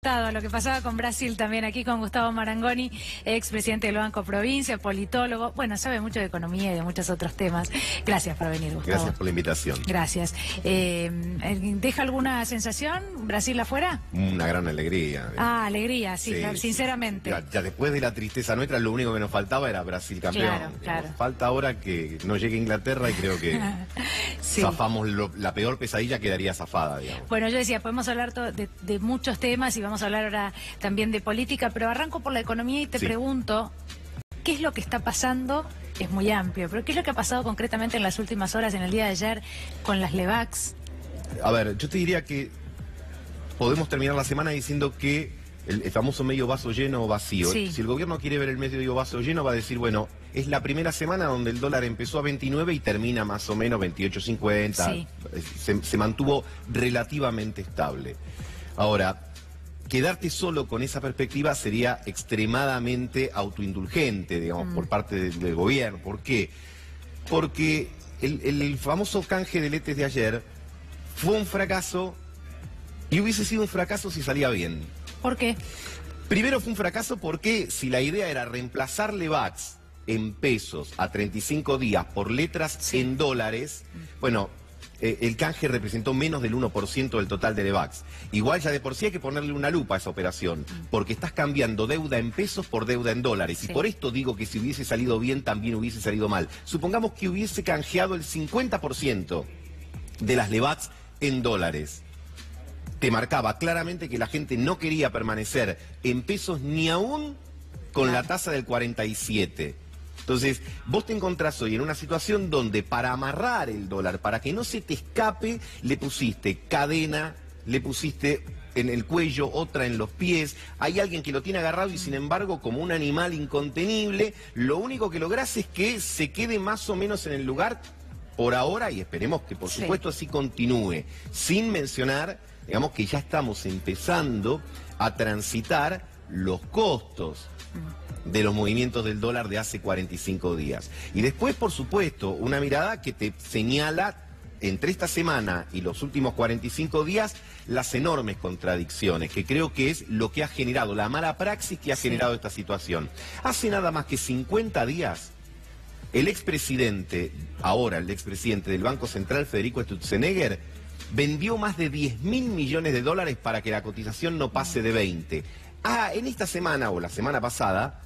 A lo que pasaba con Brasil también, aquí con Gustavo Marangoni, expresidente del Banco Provincia, politólogo, bueno, sabe mucho de economía y de muchos otros temas. Gracias por venir, Gustavo. Gracias por la invitación. Gracias. ¿Deja alguna sensación Brasil afuera? Una gran alegría. Alegría, sí, Sí, sinceramente. Ya después de la tristeza nuestra, lo único que nos faltaba era Brasil campeón. Claro. Falta ahora que no llegue Inglaterra y creo que sí. zafamos la peor pesadilla quedaría zafada, digamos. Bueno, yo decía, podemos hablar de muchos temas y vamos a hablar ahora también de política, pero arranco por la economía y te pregunto, ¿qué es lo que está pasando? Es muy amplio, pero ¿qué es lo que ha pasado concretamente en las últimas horas, en el día de ayer, con las Levax? A ver, yo te diría que podemos terminar la semana diciendo que el famoso medio vaso lleno o vacío. Sí. Si el gobierno quiere ver el medio vaso lleno, va a decir, bueno, es la primera semana donde el dólar empezó a 29 y termina más o menos 28.50. Sí. Se mantuvo relativamente estable. Ahora, quedarte solo con esa perspectiva sería extremadamente autoindulgente, digamos, por parte del gobierno. ¿Por qué? Porque el famoso canje de letes de ayer fue un fracaso y hubiese sido un fracaso si salía bien. ¿Por qué? Primero fue un fracaso porque si la idea era reemplazar Levax en pesos a 35 días por letras en dólares, bueno, el canje representó menos del 1% del total de Levax. Igual ya de por sí hay que ponerle una lupa a esa operación, porque estás cambiando deuda en pesos por deuda en dólares. Y por esto digo que si hubiese salido bien, también hubiese salido mal. Supongamos que hubiese canjeado el 50% de las Levax en dólares. Te marcaba claramente que la gente no quería permanecer en pesos ni aún con la tasa del 47. Entonces, vos te encontrás hoy en una situación donde para amarrar el dólar, para que no se te escape, le pusiste cadena, le pusiste en el cuello, otra en los pies, hay alguien que lo tiene agarrado y sin embargo, como un animal incontenible, lo único que lográs es que se quede más o menos en el lugar por ahora y esperemos que por supuesto así continúe, sin mencionar, digamos que ya estamos empezando a transitar los costos de los movimientos del dólar de hace 45 días. Y después, por supuesto, una mirada que te señala entre esta semana y los últimos 45 días las enormes contradicciones, que creo que es lo que ha generado, la mala praxis que ha generado esta situación. Hace nada más que 50 días, el expresidente, ahora el expresidente del Banco Central, Federico Sturzenegger, vendió más de 10.000 millones de dólares para que la cotización no pase de 20. En esta semana o la semana pasada,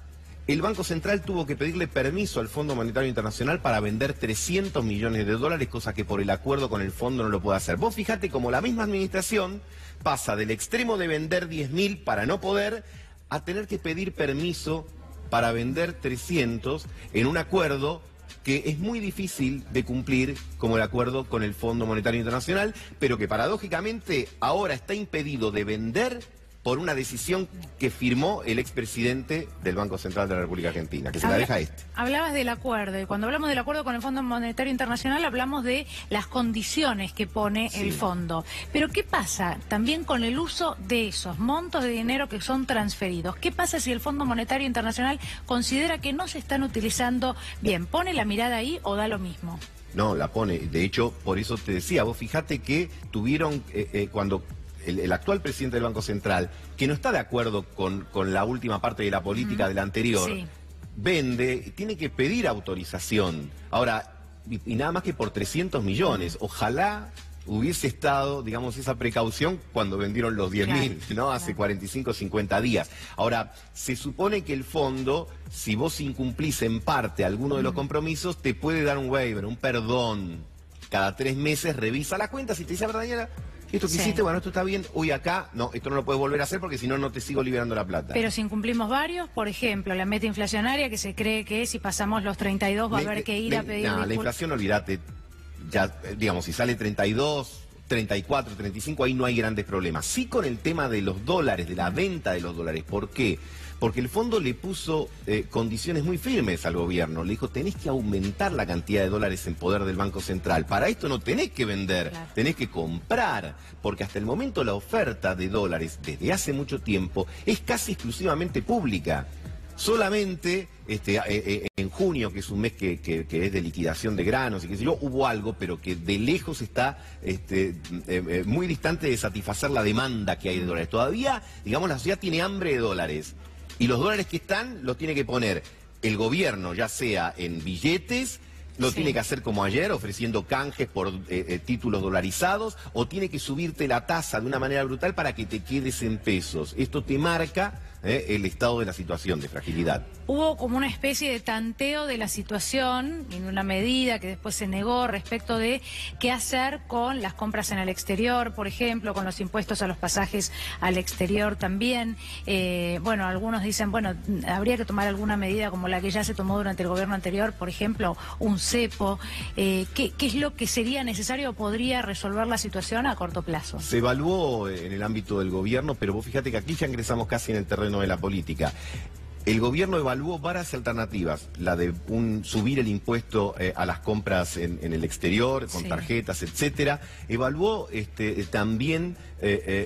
el Banco Central tuvo que pedirle permiso al Fondo Monetario Internacional para vender 300 millones de dólares, cosa que por el acuerdo con el fondo no lo puede hacer. Vos fijate cómo la misma administración pasa del extremo de vender 10.000 para no poder a tener que pedir permiso para vender 300 en un acuerdo que es muy difícil de cumplir como el acuerdo con el Fondo Monetario Internacional, pero que paradójicamente ahora está impedido de vender por una decisión que firmó el expresidente del Banco Central de la República Argentina, que se la deja este. Hablabas del acuerdo, y cuando hablamos del acuerdo con el Fondo Monetario Internacional hablamos de las condiciones que pone el fondo. Pero ¿qué pasa también con el uso de esos montos de dinero que son transferidos? ¿Qué pasa si el Fondo Monetario Internacional considera que no se están utilizando bien? ¿Pone la mirada ahí o da lo mismo? No, la pone. De hecho, por eso te decía, vos fíjate que tuvieron, cuando el actual presidente del Banco Central, que no está de acuerdo con la última parte de la política del anterior, vende, tiene que pedir autorización. Ahora, y nada más que por 300 millones. Ojalá hubiese estado, digamos, esa precaución cuando vendieron los 10.000, ¿no? Hace 45, 50 días. Ahora, se supone que el fondo, si vos incumplís en parte alguno de los compromisos, te puede dar un waiver, un perdón. Cada 3 meses revisa la cuenta, si te dice, Daniela, esto que hiciste, bueno, esto está bien, hoy acá, no, esto no lo puedes volver a hacer porque si no, no te sigo liberando la plata. Pero si incumplimos varios, por ejemplo, la meta inflacionaria, que se cree que si pasamos los 32 va a haber que ir a pedir disculpas. La inflación, olvídate, ya, digamos, si sale 32, 34, 35, ahí no hay grandes problemas. Sí con el tema de los dólares, de la venta de los dólares. ¿Por qué? Porque el fondo le puso condiciones muy firmes al gobierno. Le dijo, tenés que aumentar la cantidad de dólares en poder del Banco Central. Para esto no tenés que vender, tenés que comprar. Porque hasta el momento la oferta de dólares, desde hace mucho tiempo, es casi exclusivamente pública. Solamente en junio, que es un mes que es de liquidación de granos y qué sé yo, hubo algo, pero que de lejos está muy distante de satisfacer la demanda que hay de dólares. Todavía, digamos, la sociedad tiene hambre de dólares. Y los dólares que están los tiene que poner el gobierno, ya sea en billetes, lo tiene que hacer como ayer, ofreciendo canjes por títulos dolarizados, o tiene que subirte la tasa de una manera brutal para que te quedes en pesos. Esto te marca el estado de la situación de fragilidad. Hubo como una especie de tanteo de la situación, en una medida que después se negó respecto de qué hacer con las compras en el exterior, por ejemplo, con los impuestos a los pasajes al exterior también. Bueno, algunos dicen, bueno, habría que tomar alguna medida como la que ya se tomó durante el gobierno anterior, por ejemplo, un cepo. ¿Qué es lo que sería necesario o podría resolver la situación a corto plazo? Se evaluó en el ámbito del gobierno, pero vos fíjate que aquí ya ingresamos casi en el terreno de la política. El gobierno evaluó varias alternativas, la de subir el impuesto a las compras en el exterior, con tarjetas, etcétera. Evaluó también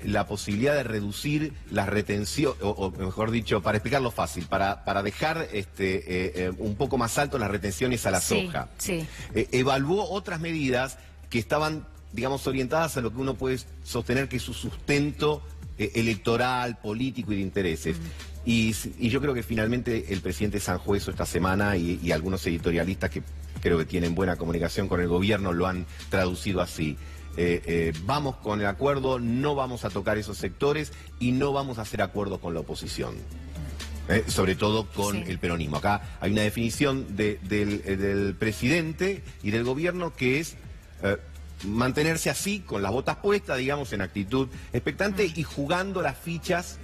la posibilidad de reducir las retenciones, o mejor dicho, para explicarlo fácil, para dejar un poco más alto las retenciones a la soja. Evaluó otras medidas que estaban, digamos, orientadas a lo que uno puede sostener que es su sustento electoral, político y de intereses. Y yo creo que finalmente el presidente Sanjuezo esta semana y algunos editorialistas que creo que tienen buena comunicación con el gobierno lo han traducido así. Vamos con el acuerdo, no vamos a tocar esos sectores y no vamos a hacer acuerdos con la oposición. Sobre todo con el peronismo. Acá hay una definición del presidente y del gobierno que es mantenerse así, con las botas puestas, digamos, en actitud expectante y jugando las fichas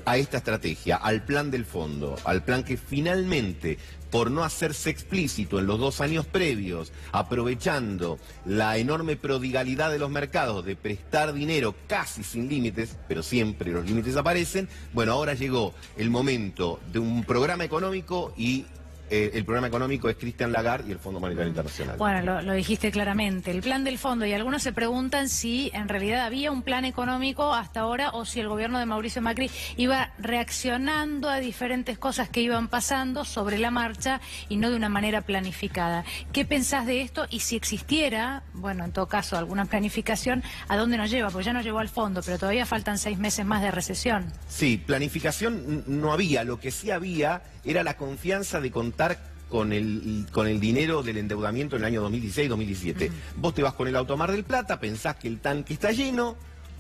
a esta estrategia, al plan del fondo, al plan que finalmente, por no hacerse explícito en los 2 años previos, aprovechando la enorme prodigalidad de los mercados de prestar dinero casi sin límites, pero siempre los límites aparecen, bueno, ahora llegó el momento de un programa económico y el programa económico es Christine Lagarde y el Fondo Monetario Internacional. Bueno, lo dijiste claramente, el plan del fondo, y algunos se preguntan si en realidad había un plan económico hasta ahora o si el gobierno de Mauricio Macri iba reaccionando a diferentes cosas que iban pasando sobre la marcha y no de una manera planificada. ¿Qué pensás de esto? Y si existiera, bueno, en todo caso, alguna planificación, ¿a dónde nos lleva? Porque ya nos llevó al fondo, pero todavía faltan 6 meses más de recesión. Sí, planificación no había, lo que sí había era la confianza de contar con el dinero del endeudamiento en el año 2016-2017. Vos te vas con el auto a Mar del Plata, pensás que el tanque está lleno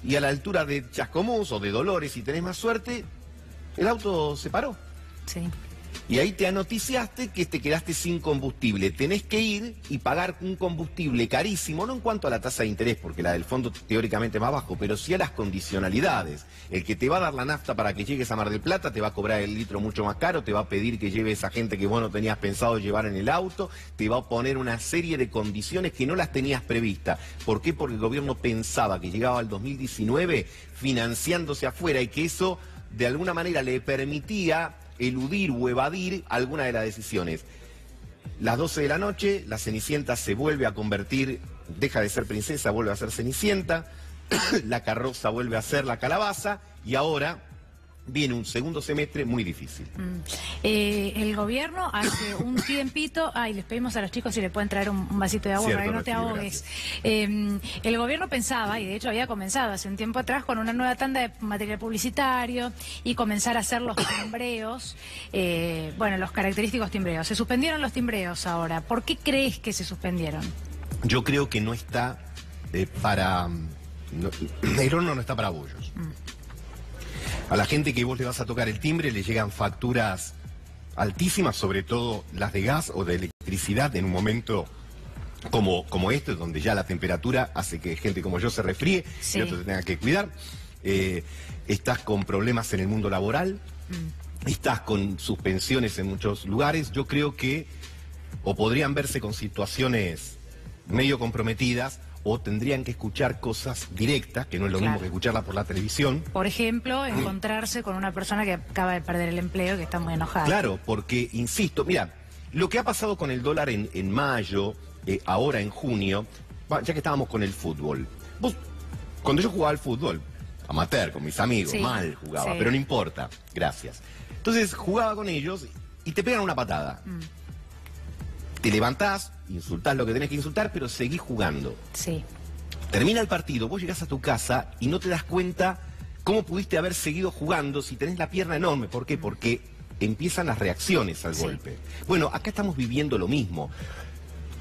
y a la altura de Chascomús o de Dolores, si tenés más suerte, el auto se paró. Sí. Y ahí te anoticiaste que te quedaste sin combustible. Tenés que ir y pagar un combustible carísimo, no en cuanto a la tasa de interés, porque la del fondo teóricamente es más bajo, pero sí a las condicionalidades. El que te va a dar la nafta para que llegues a Mar del Plata te va a cobrar el litro mucho más caro, te va a pedir que lleves a gente que vos no tenías pensado llevar en el auto, te va a poner una serie de condiciones que no las tenías previstas. ¿Por qué? Porque el gobierno pensaba que llegaba al 2019 financiándose afuera y que eso de alguna manera le permitía eludir o evadir alguna de las decisiones. Las 12 de la noche, la Cenicienta se vuelve a convertir, deja de ser princesa, vuelve a ser Cenicienta, la carroza vuelve a ser la calabaza y ahora viene un segundo semestre muy difícil. El gobierno hace un tiempito, les pedimos a los chicos si le pueden traer un vasito de agua para que no te ahogues. El gobierno pensaba, y de hecho había comenzado hace un tiempo atrás, con una nueva tanda de material publicitario y comenzar a hacer los timbreos, bueno, los característicos timbreos. Se suspendieron los timbreos ahora. ¿Por qué crees que se suspendieron? Yo creo que no está para... el horno no está para bollos. A la gente que vos le vas a tocar el timbre le llegan facturas altísimas, sobre todo las de gas o de electricidad, en un momento como este, donde ya la temperatura hace que gente como yo se resfríe y otros se tengan que cuidar. Estás con problemas en el mundo laboral, estás con suspensiones en muchos lugares. Yo creo que o podrían verse con situaciones medio comprometidas, o tendrían que escuchar cosas directas, que no es lo mismo que escucharlas por la televisión. Por ejemplo, encontrarse con una persona que acaba de perder el empleo, que está muy enojada. Claro, porque, insisto, mira, lo que ha pasado con el dólar en mayo, ahora en junio, ya que estábamos con el fútbol. Cuando yo jugaba al fútbol, amateur, con mis amigos, mal jugaba, pero no importa, gracias. Entonces jugaba con ellos y te pegan una patada. Te levantás, insultás lo que tenés que insultar, pero seguís jugando. Sí. Termina el partido, vos llegás a tu casa y no te das cuenta cómo pudiste haber seguido jugando si tenés la pierna enorme. ¿Por qué? Porque empiezan las reacciones al golpe. Bueno, acá estamos viviendo lo mismo.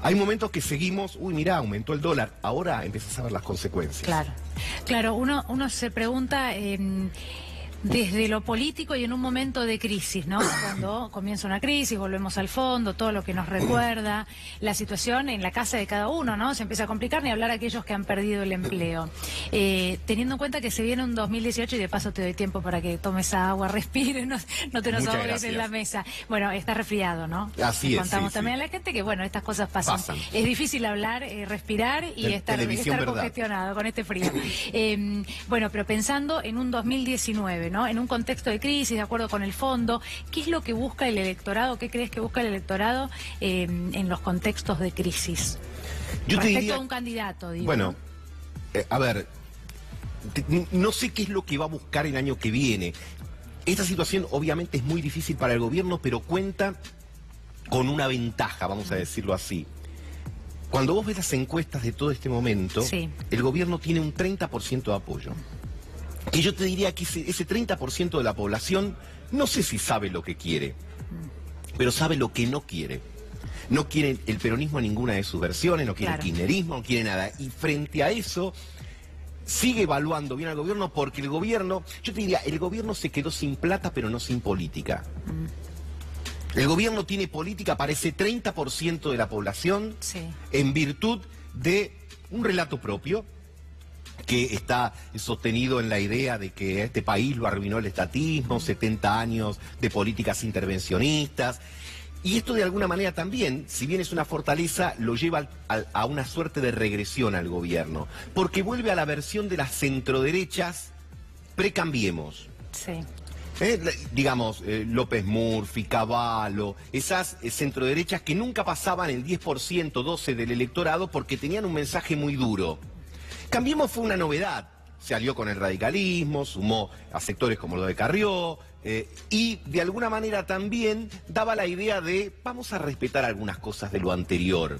Hay momentos que seguimos, uy, mirá, aumentó el dólar, ahora empiezas a ver las consecuencias. Claro, claro, uno se pregunta desde lo político y en un momento de crisis, ¿no? Cuando comienza una crisis, volvemos al fondo, todo lo que nos recuerda, la situación en la casa de cada uno, ¿no? Se empieza a complicar, ni hablar a aquellos que han perdido el empleo. Teniendo en cuenta que se viene un 2018, y de paso te doy tiempo para que tomes agua, respires, no te nos ahogues en la mesa. Bueno, está resfriado, ¿no? Así es. Contamos también a la gente que, bueno, estas cosas pasan. Es difícil hablar, respirar y estar congestionado con este frío. Bueno, pero pensando en un 2019, ¿no? En un contexto de crisis, de acuerdo con el fondo, ¿qué es lo que busca el electorado? ¿Qué crees que busca el electorado en los contextos de crisis? Yo respecto te diría, a un candidato, digo. Bueno, a ver, no sé qué es lo que va a buscar el año que viene. Esta situación obviamente es muy difícil para el gobierno, pero cuenta con una ventaja, vamos a decirlo así. Cuando vos ves las encuestas de todo este momento, el gobierno tiene un 30% de apoyo. Que yo te diría que ese 30% de la población, no sé si sabe lo que quiere, pero sabe lo que no quiere. No quiere el peronismo en ninguna de sus versiones, no quiere el kirchnerismo, no quiere nada. Y frente a eso, sigue evaluando bien al gobierno porque el gobierno, yo te diría, el gobierno se quedó sin plata pero no sin política. El gobierno tiene política para ese 30% de la población en virtud de un relato propio, que está sostenido en la idea de que a este país lo arruinó el estatismo, 70 años de políticas intervencionistas. Y esto de alguna manera también, si bien es una fortaleza, lo lleva a una suerte de regresión al gobierno. Porque vuelve a la versión de las centroderechas pre-Cambiemos. Digamos, López Murphy, Cavallo, esas centroderechas que nunca pasaban el 10%, 12% del electorado porque tenían un mensaje muy duro. Cambiemos fue una novedad, se alió con el radicalismo, sumó a sectores como lo de Carrió, y de alguna manera también daba la idea de vamos a respetar algunas cosas de lo anterior.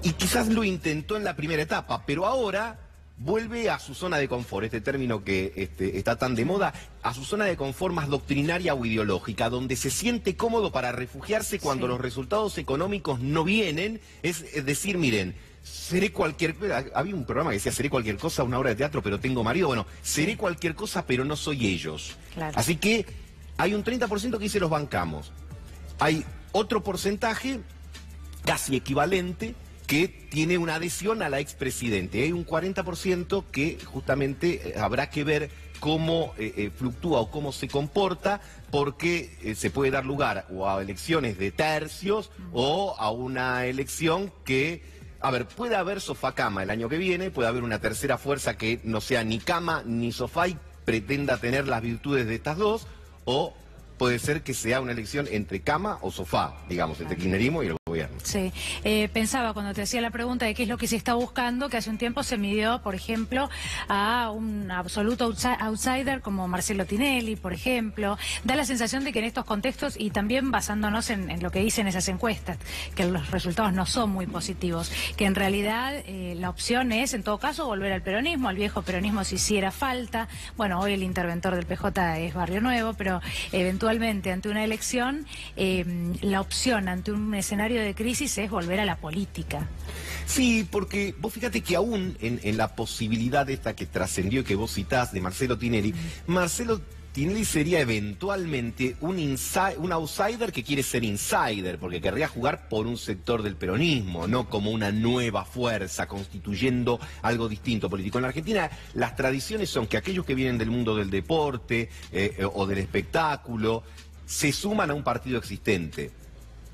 Y quizás lo intentó en la primera etapa, pero ahora vuelve a su zona de confort, este término que está tan de moda, a su zona de confort más doctrinaria o ideológica, donde se siente cómodo para refugiarse cuando los resultados económicos no vienen, es decir, miren, seré cualquier... Había un programa que decía, seré cualquier cosa, una obra de teatro, pero tengo marido. Bueno, seré cualquier cosa, pero no soy ellos. Así que hay un 30% que dice los bancamos. Hay otro porcentaje, casi equivalente, que tiene una adhesión a la expresidente. Hay un 40% que justamente habrá que ver cómo fluctúa o cómo se comporta, porque se puede dar lugar o a elecciones de tercios o a una elección que... A ver, puede haber sofá-cama el año que viene, puede haber una tercera fuerza que no sea ni cama ni sofá y pretenda tener las virtudes de estas dos, o puede ser que sea una elección entre cama o sofá, digamos, entre kirchnerismo y el gobierno. Sí, pensaba cuando te hacía la pregunta de qué es lo que se está buscando, que hace un tiempo se midió, por ejemplo, a un absoluto outsider como Marcelo Tinelli, por ejemplo. Da la sensación de que en estos contextos, y también basándonos en lo que dicen esas encuestas, que los resultados no son muy positivos, que en realidad la opción es, en todo caso, volver al peronismo, al viejo peronismo si hiciera falta. Bueno, hoy el interventor del PJ es Barrio Nuevo, pero eventualmente ante una elección, la opción ante un escenario de crisis es volver a la política. Sí, porque vos fíjate que aún en la posibilidad esta que trascendió y que vos citás de Marcelo Tinelli, Marcelo Tinelli sería eventualmente un outsider que quiere ser insider, porque querría jugar por un sector del peronismo, no como una nueva fuerza constituyendo algo distinto político. En la Argentina las tradiciones son que aquellos que vienen del mundo del deporte o del espectáculo se suman a un partido existente.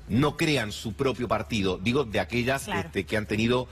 No crean su propio partido, digo, de aquellas que han tenido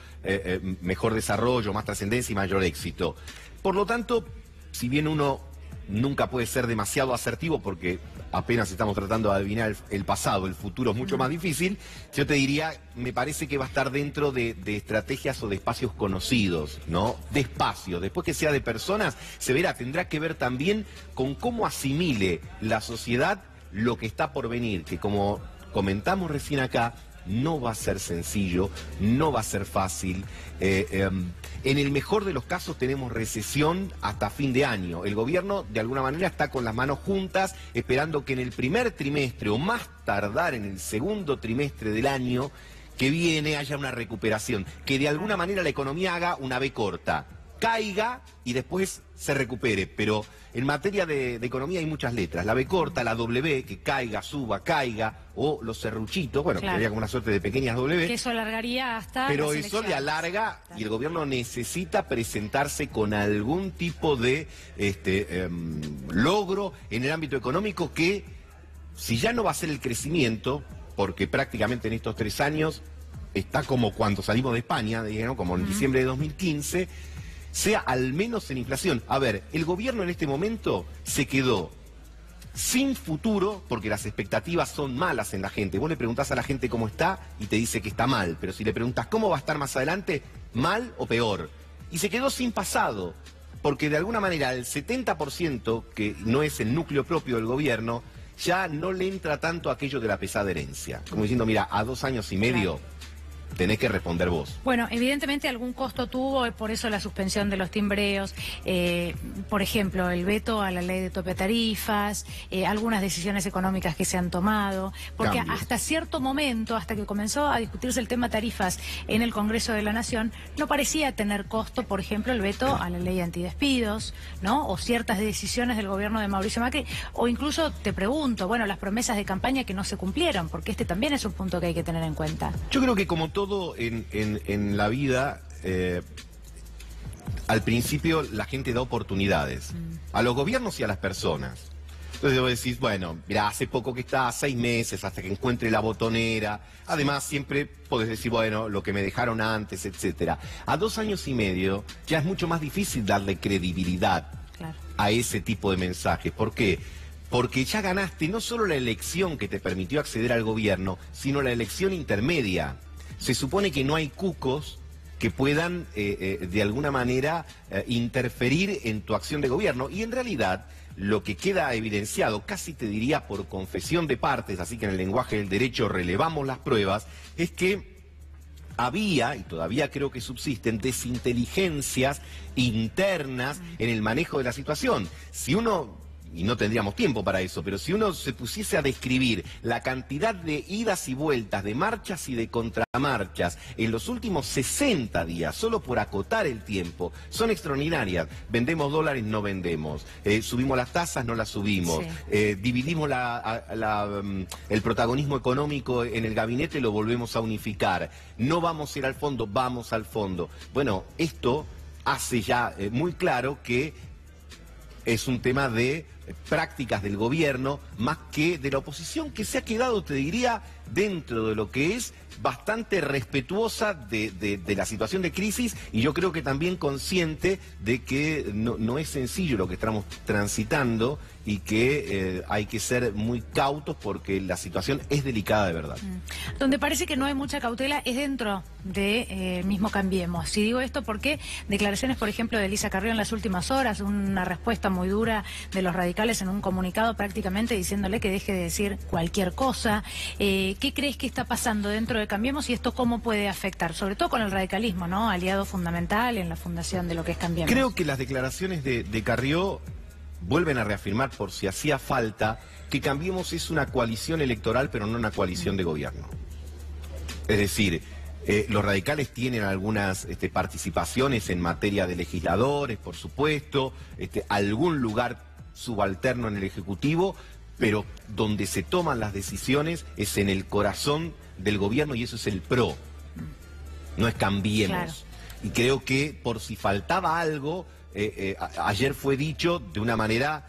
mejor desarrollo, más trascendencia y mayor éxito. Por lo tanto, si bien uno nunca puede ser demasiado asertivo porque apenas estamos tratando de adivinar el pasado, el futuro es mucho más difícil, yo te diría, me parece que va a estar dentro de estrategias o de espacios conocidos, ¿no? De espacios, después que sea de personas, se verá, tendrá que ver también con cómo asimile la sociedad lo que está por venir, que como comentamos recién acá, no va a ser sencillo, no va a ser fácil. En el mejor de los casos tenemos recesión hasta fin de año. El gobierno de alguna manera está con las manos juntas esperando que en el primer trimestre o más tardar en el segundo trimestre del año que viene haya una recuperación, que de alguna manera la economía haga una V corta, caiga y después se recupere, pero en materia de economía hay muchas letras, la B corta, la W, que caiga, suba, caiga, o los serruchitos, bueno, claro, que sería como una suerte de pequeñas W. Que eso alargaría hasta pero las eso le elecciones. alarga y el gobierno necesita presentarse con algún tipo de logro en el ámbito económico que, si ya no va a ser el crecimiento, porque prácticamente en estos 3 años está como cuando salimos de España, digamos, como en diciembre de 2015, sea al menos en inflación. A ver, el gobierno en este momento se quedó sin futuro porque las expectativas son malas en la gente. Vos le preguntás a la gente cómo está y te dice que está mal, pero si le preguntas cómo va a estar más adelante, mal o peor. Y se quedó sin pasado, porque de alguna manera el 70%, que no es el núcleo propio del gobierno, ya no le entra tanto aquello de la pesada herencia. Como diciendo, mira, a 2 años y medio... Claro. Tenés que responder vos. Bueno, evidentemente algún costo tuvo, por eso la suspensión de los timbreos, por ejemplo, el veto a la ley de tope tarifas, algunas decisiones económicas que se han tomado, porque Cambios. hasta cierto momento, hasta que comenzó a discutirse el tema tarifas en el Congreso de la Nación, no parecía tener costo, por ejemplo, el veto a la ley antidespidos, ¿no? O ciertas decisiones del gobierno de Mauricio Macri, o incluso, te pregunto, bueno, las promesas de campaña que no se cumplieron, porque este también es un punto que hay que tener en cuenta. Yo creo que como todo en la vida, al principio la gente da oportunidades a los gobiernos y a las personas. Entonces vos decís, bueno, mira, hace poco que está, 6 meses hasta que encuentre la botonera. Además siempre podés decir, bueno, lo que me dejaron antes, etcétera. A 2 años y medio ya es mucho más difícil darle credibilidad, Claro, a ese tipo de mensajes. ¿Por qué? Porque ya ganaste no solo la elección que te permitió acceder al gobierno, sino la elección intermedia. Se supone que no hay cucos que puedan de alguna manera interferir en tu acción de gobierno. Y en realidad lo que queda evidenciado, casi te diría por confesión de partes, así que en el lenguaje del derecho relevamos las pruebas, es que había, y todavía creo que subsisten, desinteligencias internas en el manejo de la situación. Si uno... y no tendríamos tiempo para eso, pero si uno se pusiese a describir la cantidad de idas y vueltas, de marchas y de contramarchas en los últimos 60 días, solo por acotar el tiempo, son extraordinarias. Vendemos dólares, no vendemos. Subimos las tasas, no las subimos. Sí. Dividimos el protagonismo económico en el gabinete, lo volvemos a unificar. No vamos a ir al fondo, vamos al fondo. Bueno, esto hace ya muy claro que es un tema de prácticas del gobierno más que de la oposición, que se ha quedado, te diría, dentro de lo que es bastante respetuosa de la situación de crisis, y yo creo que también consciente de que no es sencillo lo que estamos transitando y que hay que ser muy cautos porque la situación es delicada de verdad. Donde parece que no hay mucha cautela es dentro de mismo Cambiemos. Si digo esto porque declaraciones, por ejemplo, de Elisa Carrió en las últimas horas, una respuesta muy dura de los radicales en un comunicado prácticamente diciéndole que deje de decir cualquier cosa. ¿Qué crees que está pasando dentro de Cambiemos y esto cómo puede afectar? Sobre todo con el radicalismo, ¿no? Aliado fundamental en la fundación de lo que es Cambiemos. Creo que las declaraciones de Carrió vuelven a reafirmar, por si hacía falta, que Cambiemos es una coalición electoral, pero no una coalición de gobierno. Es decir, los radicales tienen algunas participaciones en materia de legisladores, por supuesto, algún lugar subalterno en el Ejecutivo, pero donde se toman las decisiones es en el corazón del gobierno y eso es el PRO, no es Cambiemos. Claro. Y creo que por si faltaba algo, ayer fue dicho de una manera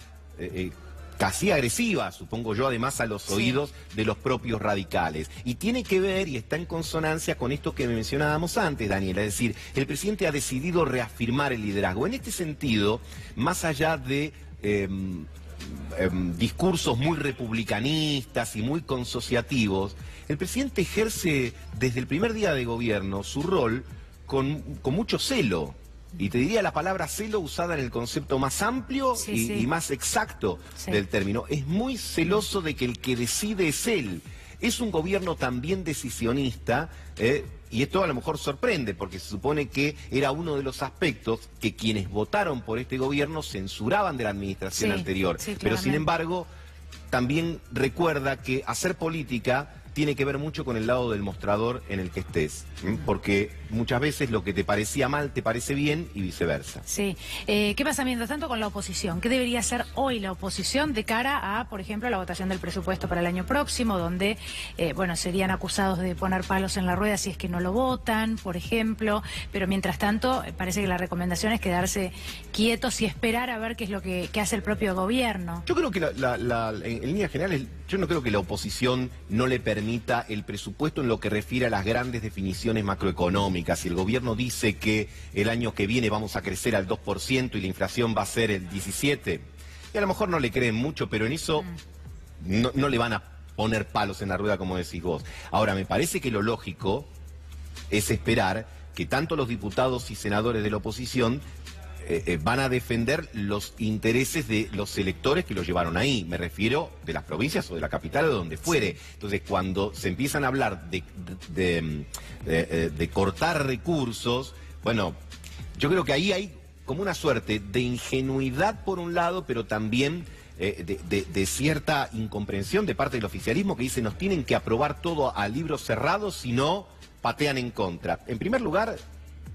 casi agresiva, supongo yo, además a los oídos de los propios radicales. Y tiene que ver y está en consonancia con esto que mencionábamos antes, Daniela, es decir, el presidente ha decidido reafirmar el liderazgo. En este sentido, más allá de discursos muy republicanistas y muy consociativos, el presidente ejerce desde el primer día de gobierno su rol con mucho celo. Y te diría la palabra celo usada en el concepto más amplio y más exacto del término. Es muy celoso de que el que decide es él. Es un gobierno también decisionista, y esto a lo mejor sorprende, porque se supone que era uno de los aspectos que quienes votaron por este gobierno censuraban de la administración anterior. Pero sin embargo, también recuerda que hacer política tiene que ver mucho con el lado del mostrador en el que estés, porque muchas veces lo que te parecía mal te parece bien y viceversa. Sí. ¿Qué pasa mientras tanto con la oposición? ¿Qué debería hacer hoy la oposición de cara a, por ejemplo, la votación del presupuesto para el año próximo, donde, bueno, serían acusados de poner palos en la rueda si es que no lo votan, por ejemplo, pero mientras tanto parece que la recomendación es quedarse quietos y esperar a ver qué es lo que hace el propio gobierno? Yo creo que en líneas generales, yo no creo que la oposición no le permita el presupuesto en lo que refiere a las grandes definiciones macroeconómicas. Si el gobierno dice que el año que viene vamos a crecer al 2% y la inflación va a ser el 17%, y a lo mejor no le creen mucho, pero en eso no le van a poner palos en la rueda como decís vos. Ahora, me parece que lo lógico es esperar que tanto los diputados y senadores de la oposición van a defender los intereses de los electores que los llevaron ahí. Me refiero de las provincias o de la capital o de donde fuere. Entonces, cuando se empiezan a hablar de cortar recursos, bueno, yo creo que ahí hay como una suerte de ingenuidad por un lado, pero también de cierta incomprensión de parte del oficialismo que dice nos tienen que aprobar todo a libros cerrados, si no patean en contra. En primer lugar,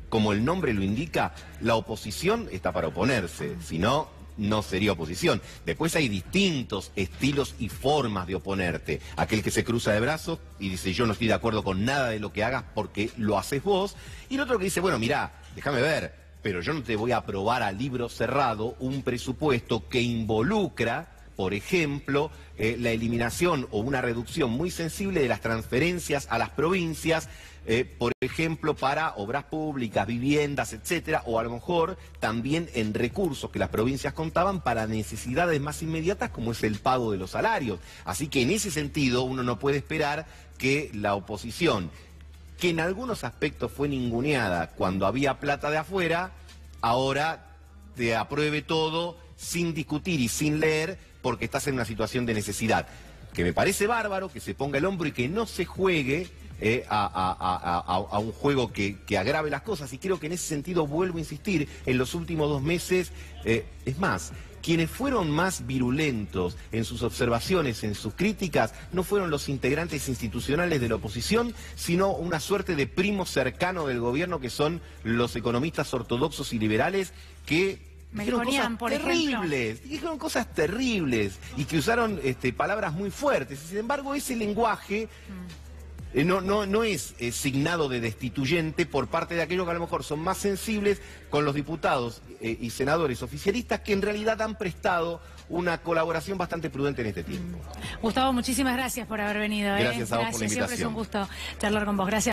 como el nombre lo indica, la oposición está para oponerse, si no, no sería oposición. Después hay distintos estilos y formas de oponerte. Aquel que se cruza de brazos y dice yo no estoy de acuerdo con nada de lo que hagas porque lo haces vos. Y el otro que dice, bueno, mirá, déjame ver, pero yo no te voy a aprobar a libro cerrado un presupuesto que involucra, por ejemplo, la eliminación o una reducción muy sensible de las transferencias a las provincias, por ejemplo, para obras públicas, viviendas, etcétera, o a lo mejor también en recursos que las provincias contaban para necesidades más inmediatas como es el pago de los salarios. Así que en ese sentido uno no puede esperar que la oposición, que en algunos aspectos fue ninguneada cuando había plata de afuera, ahora te apruebe todo sin discutir y sin leer porque estás en una situación de necesidad. Que me parece bárbaro que se ponga el hombro y que no se juegue a un juego que agrave las cosas, y creo que en ese sentido vuelvo a insistir, en los últimos 2 meses, es más, quienes fueron más virulentos en sus observaciones, en sus críticas, no fueron los integrantes institucionales de la oposición, sino una suerte de primo cercano del gobierno que son los economistas ortodoxos y liberales que dijeron cosas terribles y que usaron palabras muy fuertes. Sin embargo, ese lenguaje no es signado de destituyente por parte de aquellos que a lo mejor son más sensibles con los diputados y senadores oficialistas que en realidad han prestado una colaboración bastante prudente en este tiempo. Gustavo, muchísimas gracias por haber venido. Gracias a vos por la invitación. Siempre es un gusto charlar con vos. Gracias.